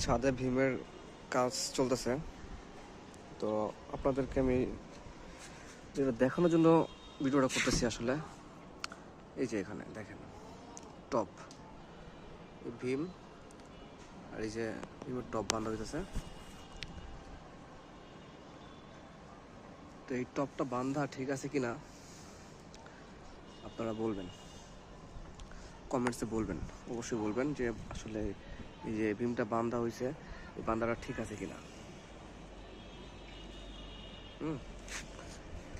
ছাদে ভীমের কাজ চলতেছে। তো আপনাদেরকে আমি যেটা দেখানোর জন্য ভিডিওটা করতেছি আসলে। এই যে এখানে দেখেন টপ ভীম, আর এই যে ভীমের টপ বাঁধা হইতেছে। তো এই টপটা বাঁধা ঠিক আছে কিনা আপনারা বলবেন, কমেন্টসে বলবেন, অবশ্যই বলবেন যে আসলে এই যে ভীমটা বাঁধা হয়েছে এই বাঁধাটা ঠিক আছে কিনা।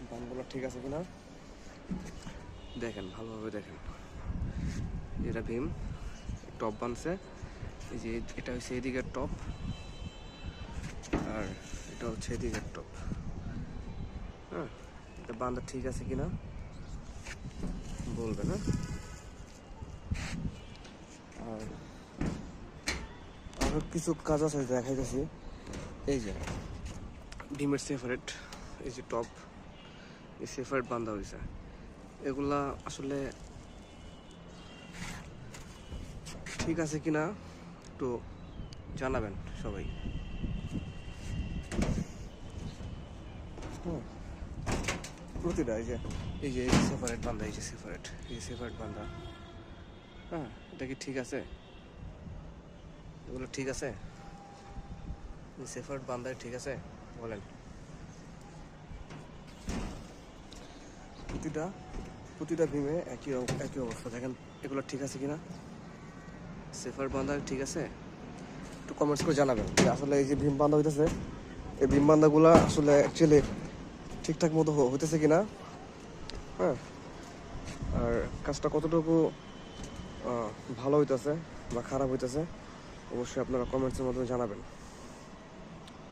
বাঁধগুলো ঠিক আছে কিনা দেখেন, ভালোভাবে দেখেন। এটা ভীম টপ বাঁধছে, এই যে এটা হচ্ছে এদিকের টপ আর এটা হচ্ছে এদিকের টপ। হ্যাঁ, এটা বাঁধা ঠিক আছে কিনা বলবেন। হ্যাঁ, আর আরও কিছু কাজ আছে দেখাইতেছি। এই যে ভীমের সেপারেট, এই যে টপ, এই সেপারেট বাঁধা হয়েছে। এগুলা আসলে ঠিক আছে কিনা একটু জানাবেন সবাই। হ্যাঁ, প্রতিটা এই যে সেপারেট বান্ধা, এই যে সেপারেট বান্ধা। হ্যাঁ, এটা কি ঠিক আছে? এগুলো ঠিক আছে? সেপারেট বান্ধা ঠিক আছে বলেন? প্রতিটা ভীমে একই অবস্থা দেখেন। এগুলো ঠিক আছে কিনা, সেপারেট বান্ধা ঠিক আছে? একটু কমেন্টস করে জানাবেন যে আসলে এই যে ভীম বান্ধা হইতেছে, এই ভীম বান্ধাগুলা আসলে অ্যাকচুয়ালি ঠিকঠাক মতো হইতেছে কিনা। হ্যাঁ, আর কাজটা কতটুকু ভালো হইতেছে বা খারাপ হইতেছে অবশ্যই আপনারা কমেন্টসের মাধ্যমে জানাবেন।